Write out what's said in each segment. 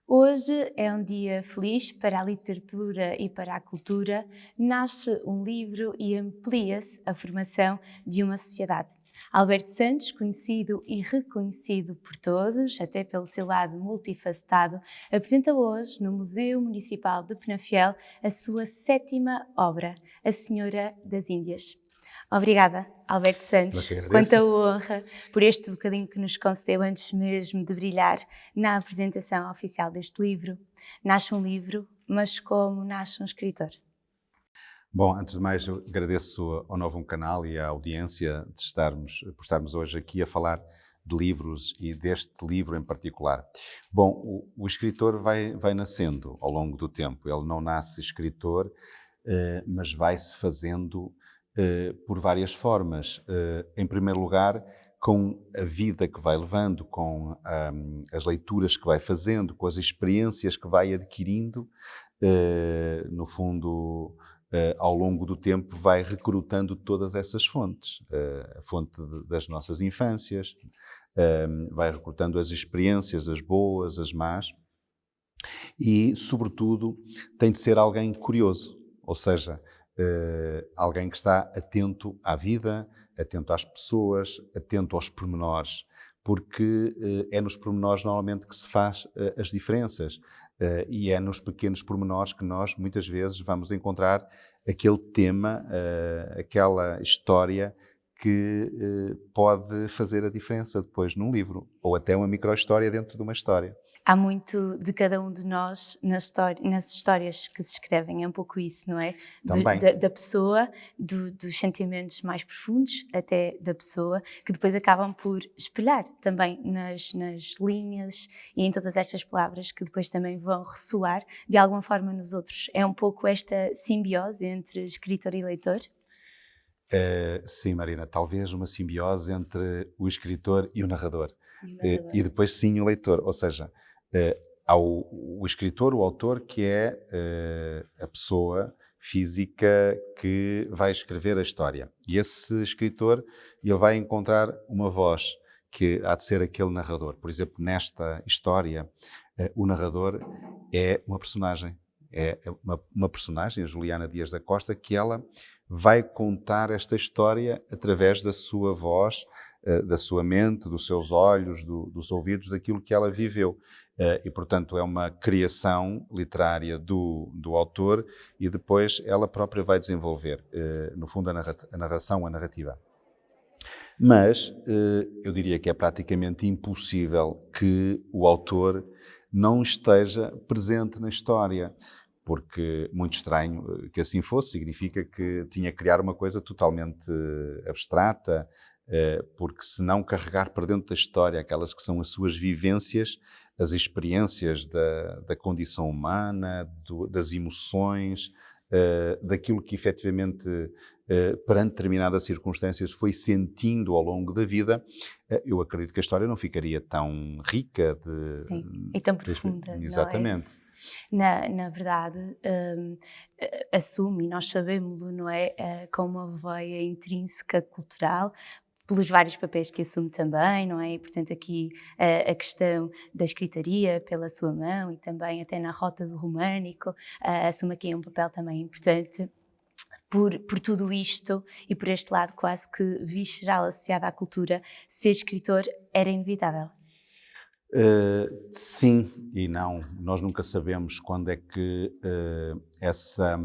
Hoje é um dia feliz para a literatura e para a cultura. Nasce um livro e amplia-se a formação de uma sociedade. Alberto Santos, conhecido e reconhecido por todos, até pelo seu lado multifacetado, apresenta hoje no Museu Municipal de Penafiel a sua sétima obra, A Senhora das Índias. Obrigada, Alberto Eu é Santos. que agradeço. Quanta honra por este bocadinho que nos concedeu antes mesmo de brilhar na apresentação oficial deste livro. Nasce um livro, mas como nasce um escritor? Bom, antes de mais, eu agradeço ao Novo Canal e à audiência por estarmos hoje aqui a falar de livros e deste livro em particular. Bom, o escritor vai nascendo ao longo do tempo. Ele não nasce escritor, mas vai-se fazendo por várias formas. Em primeiro lugar, com a vida que vai levando, com as leituras que vai fazendo, com as experiências que vai adquirindo, no fundo, ao longo do tempo vai recrutando todas essas fontes. A fonte das nossas infâncias, vai recrutando as experiências, as boas, as más, e, sobretudo, tem de ser alguém curioso, ou seja, alguém que está atento à vida, atento às pessoas, atento aos pormenores, porque é nos pormenores normalmente que se faz as diferenças, e é nos pequenos pormenores que nós muitas vezes vamos encontrar aquele tema, aquela história que pode fazer a diferença depois num livro, ou até uma micro-história dentro de uma história. Há muito de cada um de nós nas histórias que se escrevem, é um pouco isso, não é? Também. Da pessoa, dos sentimentos mais profundos até da pessoa, que depois acabam por espelhar também nas linhas e em todas estas palavras que depois também vão ressoar de alguma forma nos outros. É um pouco esta simbiose entre escritor e leitor? Sim, Marina, talvez uma simbiose entre o escritor e o narrador. E o E narrador. depois sim o leitor, ou seja, há o escritor, o autor, que é a pessoa física que vai escrever a história. E esse escritor, ele vai encontrar uma voz que há de ser aquele narrador. Por exemplo, nesta história, o narrador é uma personagem. É uma personagem, a Juliana Dias da Costa, que ela vai contar esta história através da sua voz, da sua mente, dos seus olhos, dos ouvidos, daquilo que ela viveu. E, portanto, é uma criação literária do autor e depois ela própria vai desenvolver, no fundo, a narração, a narrativa. Mas eu diria que é praticamente impossível que o autor não esteja presente na história, porque, muito estranho que assim fosse, significa que tinha que criar uma coisa totalmente abstrata, porque se não carregar para dentro da história aquelas que são as suas vivências, as experiências da condição humana, das emoções, daquilo que efetivamente, perante determinadas circunstâncias, foi sentindo ao longo da vida, eu acredito que a história não ficaria tão rica Sim, e tão profunda, não é? Exatamente. Na verdade, assume, e nós sabemos-lo, não é? Com uma veia intrínseca cultural, pelos vários papéis que assume também, não é? E, portanto, aqui a questão da escritaria pela sua mão e também até na rota do românico, assume aqui um papel também importante. Por tudo isto e por este lado quase que visceral associado à cultura, ser escritor era inevitável. Sim e não. Nós nunca sabemos quando é que essa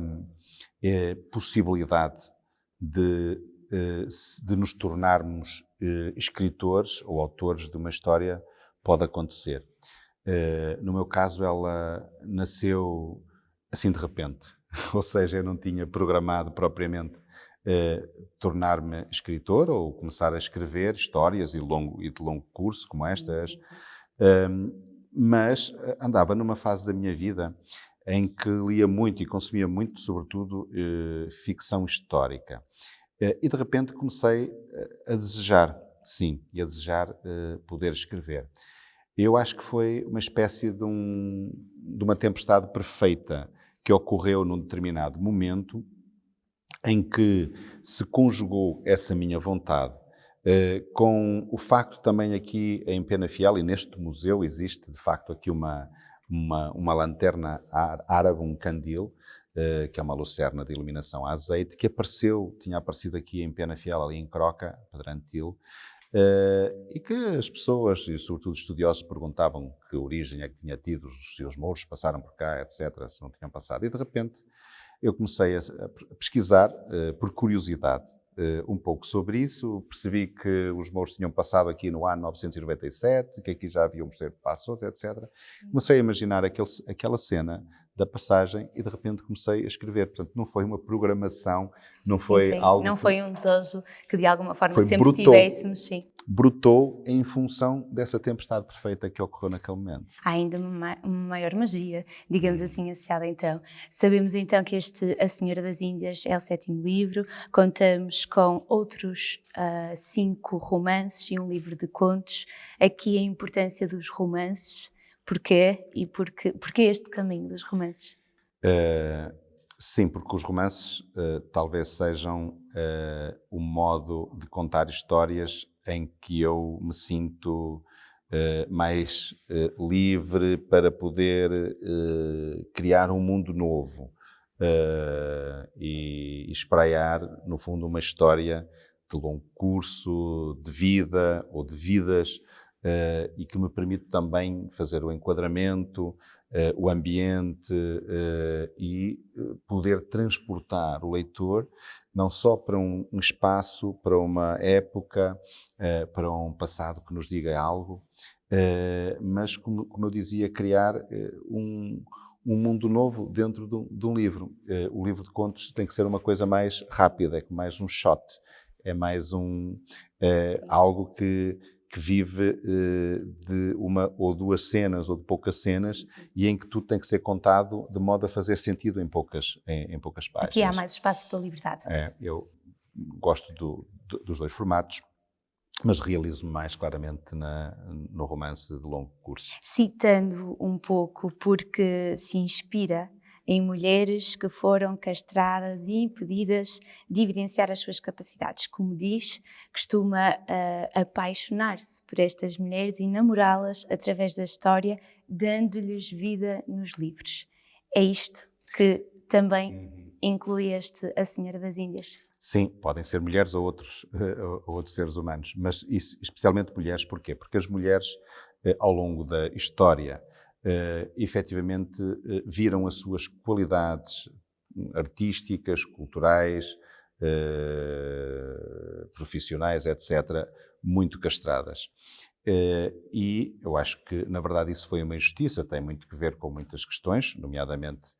possibilidade de nos tornarmos escritores ou autores de uma história pode acontecer. No meu caso, ela nasceu assim de repente. Ou seja, eu não tinha programado propriamente tornar-me escritor ou começar a escrever histórias e de longo curso como estas. Sim, sim. Mas andava numa fase da minha vida em que lia muito e consumia muito, sobretudo, ficção histórica. E de repente comecei a desejar, sim, e a desejar poder escrever. Eu acho que foi uma espécie de uma tempestade perfeita que ocorreu num determinado momento em que se conjugou essa minha vontade com o facto também aqui em Penafiel e neste museu existe de facto aqui uma uma lanterna árabe, um candil, que é uma lucerna de iluminação a azeite, que tinha aparecido aqui em Penafiel, ali em Croca, Pedrantil, e que as pessoas, e sobretudo estudiosos, perguntavam que origem é que tinha tido, se os mouros passaram por cá, etc., se não tinham passado. E de repente eu comecei a pesquisar, por curiosidade, um pouco sobre isso. Percebi que os mouros tinham passado aqui no ano 997, que aqui já havia um mosteiro de Passos, etc. Comecei a imaginar aquela cena da passagem e de repente comecei a escrever. Portanto, não foi uma programação, não foi sim. algo... Não foi um desejo que de alguma forma foi sempre tivéssemos, sim. Brotou em função dessa tempestade perfeita que ocorreu naquele momento. Há ainda uma maior magia, digamos assim, associada então. Sabemos então que A Senhora das Índias é o 7º livro, contamos com outros 5 romances e um livro de contos. Aqui a importância dos romances, porquê? E porquê este caminho dos romances? Sim, porque os romances talvez sejam o modo de contar histórias em que eu me sinto mais livre para poder criar um mundo novo e espraiar, no fundo, uma história de longo curso, de vida ou de vidas, e que me permite também fazer o enquadramento, o ambiente e poder transportar o leitor não só para um espaço, para uma época, para um passado que nos diga algo, mas, como eu dizia, criar um mundo novo dentro de um livro. O livro de contos tem que ser uma coisa mais rápida, é mais um shot, é mais algo que vive de uma ou duas cenas ou de poucas cenas e em que tudo tem que ser contado de modo a fazer sentido em poucas páginas. Aqui há mais espaço para a liberdade. Eu gosto dos dois formatos, mas realizo mais claramente no romance de longo curso. Citando um pouco, porque se inspira em mulheres que foram castradas e impedidas de evidenciar as suas capacidades. Como diz, costuma apaixonar-se por estas mulheres e namorá-las através da história, dando-lhes vida nos livros. É isto que também inclui A Senhora das Índias? Sim, podem ser mulheres ou outros seres humanos, mas isso, especialmente mulheres, porquê? Porque as mulheres, ao longo da história, efetivamente viram as suas qualidades artísticas, culturais, profissionais, etc., muito castradas. E eu acho que, na verdade, isso foi uma injustiça, tem muito que ver com muitas questões, nomeadamente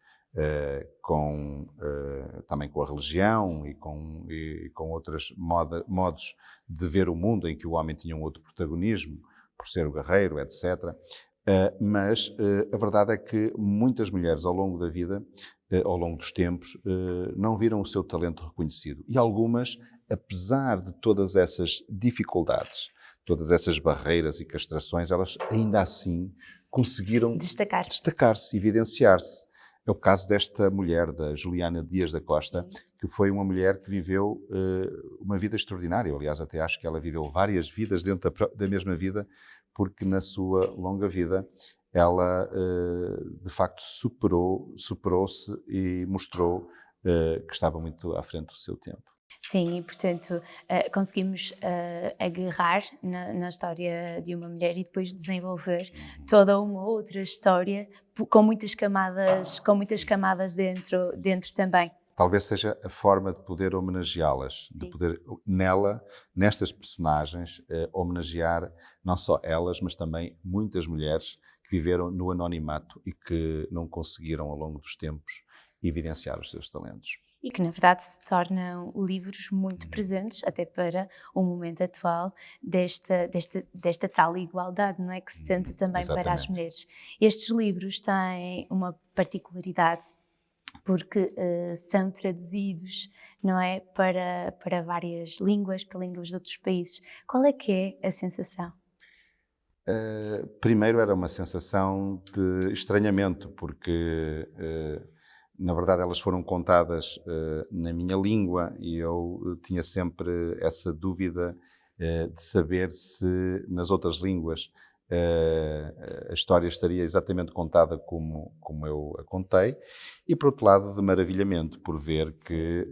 também com a religião e com outros modos de ver o mundo, em que o homem tinha um outro protagonismo, por ser o guerreiro, etc. Mas a verdade é que muitas mulheres ao longo da vida, ao longo dos tempos, não viram o seu talento reconhecido. E algumas, apesar de todas essas dificuldades, todas essas barreiras e castrações, elas ainda assim conseguiram destacar-se, evidenciar-se. É o caso desta mulher, da Juliana Dias da Costa, que foi uma mulher que viveu uma vida extraordinária. Aliás, até acho que ela viveu várias vidas dentro da mesma vida, porque na sua longa vida ela, de facto, superou-se e mostrou que estava muito à frente do seu tempo. Sim, e portanto conseguimos agarrar na história de uma mulher e depois desenvolver toda uma outra história com muitas camadas dentro também. Talvez seja a forma de poder homenageá-las, de poder nestas personagens, homenagear não só elas, mas também muitas mulheres que viveram no anonimato e que não conseguiram ao longo dos tempos evidenciar os seus talentos. E que, na verdade, se tornam livros muito presentes, até para o momento atual, desta tal igualdade, não é? Que se tenta também para as mulheres. Estes livros têm uma particularidade, porque são traduzidos, não é? Para várias línguas, para línguas de outros países. Qual é que é a sensação? Primeiro era uma sensação de estranhamento, porque... na verdade, elas foram contadas na minha língua e eu tinha sempre essa dúvida de saber se nas outras línguas a história estaria exatamente contada como eu a contei, e por outro lado de maravilhamento por ver que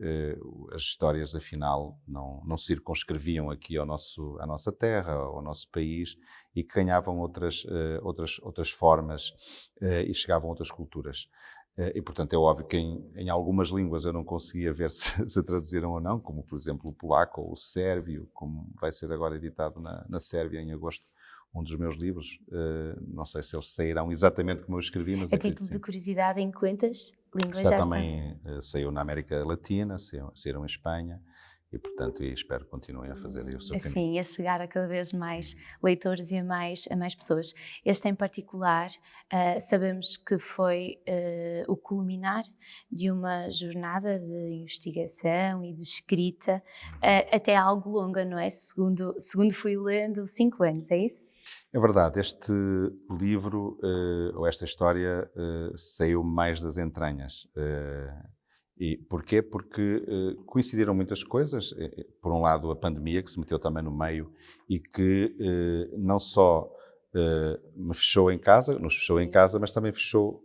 as histórias afinal não se circunscreviam aqui à nossa terra, ao nosso país, e que ganhavam outras formas e chegavam a outras culturas. E, portanto, é óbvio que em algumas línguas eu não conseguia ver se traduziram ou não, como, por exemplo, o polaco ou o sérvio, como vai ser agora editado na Sérvia em agosto, um dos meus livros. Não sei se eles sairão exatamente como eu escrevi, mas A acredito que título de sim. curiosidade, em quantas línguas Está já está? também, saiu na América Latina, saíram em Espanha, e, portanto, espero que continuem a fazer aí o seu caminho. Assim, a chegar a cada vez mais leitores e a mais pessoas. Este em particular, sabemos que foi o culminar de uma jornada de investigação e de escrita, até algo longa, não é? Segundo fui lendo, 5 anos, é isso? É verdade, este livro, ou esta história, saiu mais das entranhas. E porquê? Porque coincidiram muitas coisas. Por um lado, a pandemia, que se meteu também no meio e que não só me fechou em casa, nos fechou em casa, mas também fechou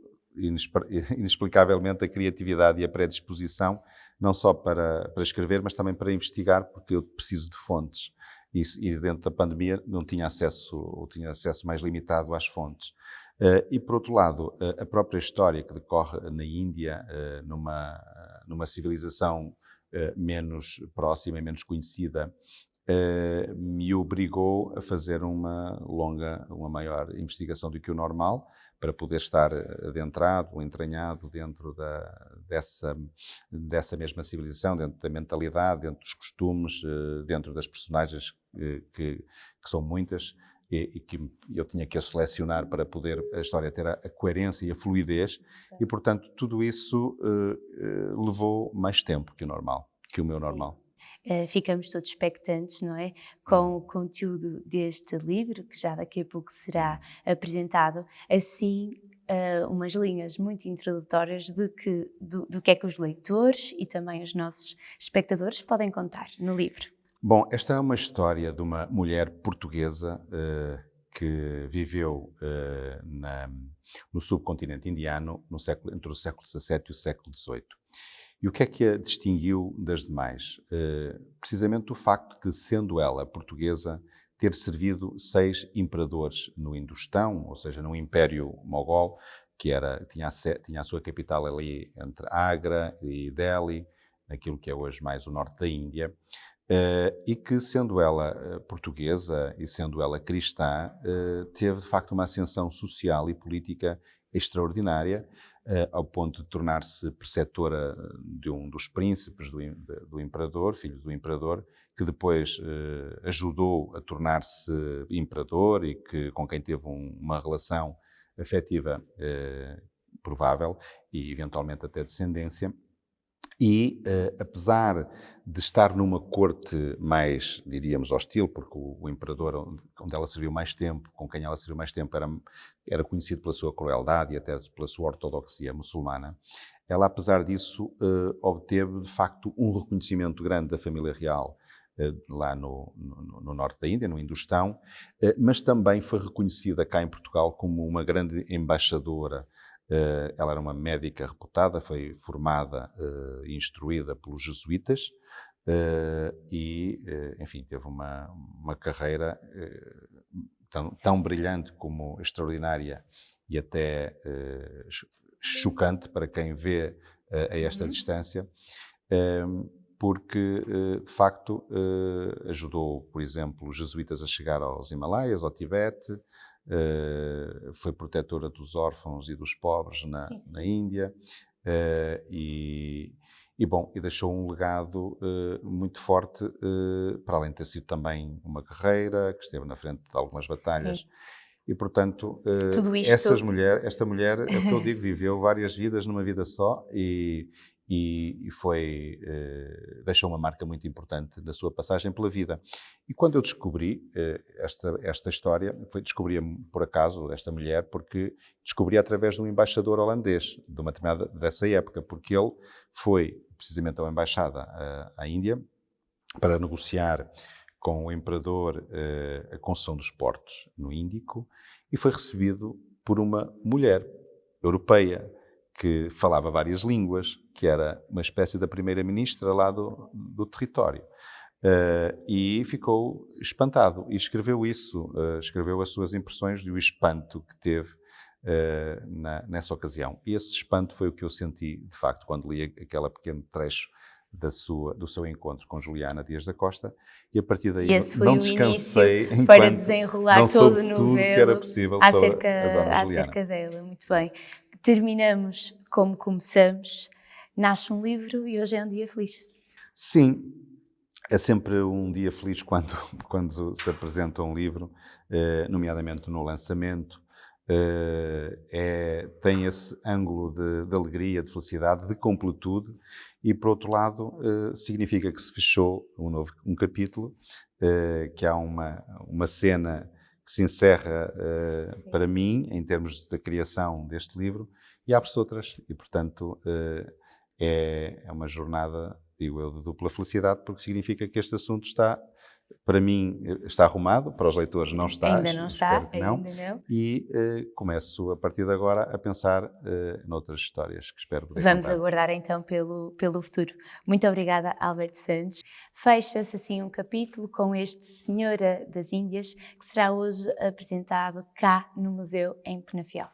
inexplicavelmente a criatividade e a predisposição, não só para escrever, mas também para investigar, porque eu preciso de fontes. E dentro da pandemia não tinha acesso, ou tinha acesso mais limitado às fontes. E, por outro lado, a própria história que decorre na Índia, numa civilização menos próxima e menos conhecida, me obrigou a fazer uma maior investigação do que o normal, para poder estar adentrado ou entranhado dentro dessa mesma civilização, dentro da mentalidade, dentro dos costumes, dentro das personagens que são muitas, e que eu tinha que a selecionar para poder a história ter a coerência e a fluidez, e, portanto, tudo isso levou mais tempo que o meu normal. Ficamos todos expectantes, não é? Com o conteúdo deste livro, que já daqui a pouco será apresentado, assim, umas linhas muito introdutórias do que é que os leitores e também os nossos espectadores podem contar no livro. Bom, esta é uma história de uma mulher portuguesa que viveu no subcontinente indiano entre o século XVII e o século XVIII. E o que é que a distinguiu das demais? Precisamente o facto de, sendo ela portuguesa, ter servido 6 imperadores no Indostão, ou seja, num império mogol, que tinha a sua capital ali entre Agra e Delhi, naquilo que é hoje mais o norte da Índia, e que, sendo ela portuguesa e sendo ela cristã, teve de facto uma ascensão social e política extraordinária, ao ponto de tornar-se preceptora de um dos príncipes do imperador, filho do imperador, que depois ajudou a tornar-se imperador e com quem teve uma relação afetiva provável e eventualmente até descendência. E, apesar de estar numa corte mais, diríamos, hostil, porque o imperador onde ela serviu mais tempo, com quem ela serviu mais tempo, era conhecido pela sua crueldade e até pela sua ortodoxia muçulmana, ela, apesar disso, obteve, de facto, um reconhecimento grande da família real lá no norte da Índia, no Indostão, mas também foi reconhecida cá em Portugal como uma grande embaixadora. Ela era uma médica reputada, foi formada e instruída pelos jesuítas e, enfim, teve uma carreira tão brilhante como extraordinária e até chocante para quem vê a esta distância, porque, de facto, ajudou, por exemplo, os jesuítas a chegar aos Himalaias, ao Tibete. Foi protetora dos órfãos e dos pobres na Índia, e deixou um legado muito forte, para além de ter sido também uma guerreira que esteve na frente de algumas batalhas. Sim. E, portanto, Tudo isto... esta mulher, é o que eu digo, viveu várias vidas numa vida só e deixou uma marca muito importante da sua passagem pela vida. E quando eu descobri esta história, descobri-a por acaso, esta mulher, porque descobri através de um embaixador holandês, de uma determinada dessa época, porque ele foi precisamente à embaixada à Índia para negociar com o imperador a construção dos portos no Índico e foi recebido por uma mulher europeia que falava várias línguas, que era uma espécie da primeira-ministra lá do território. E ficou espantado e escreveu isso, escreveu as suas impressões e o espanto que teve nessa ocasião. E esse espanto foi o que eu senti, de facto, quando li aquele pequeno trecho do seu encontro com Juliana Dias da Costa, e a partir daí não descansei para desenrolar não todo o tudo que era possível sobre a Dona Juliana. Acerca dela. Muito bem. Terminamos como começamos. Nasce um livro e hoje é um dia feliz. Sim, é sempre um dia feliz quando se apresenta um livro, nomeadamente no lançamento. Tem esse ângulo de alegria, de felicidade, de completude e, por outro lado, significa que se fechou um capítulo, que há uma cena que se encerra para mim, em termos da criação deste livro, e abre-se outras, e, portanto, é uma jornada, digo eu, de dupla felicidade, porque significa que este assunto está, para mim, está arrumado, para os leitores não está. Ainda não está, ainda não. E começo, a partir de agora, a pensar noutras histórias que espero poder Vamos contar. aguardar então pelo futuro. Muito obrigada, Alberto Santos. Fecha-se assim um capítulo com este Senhora das Índias, que será hoje apresentado cá no Museu em Penafiel.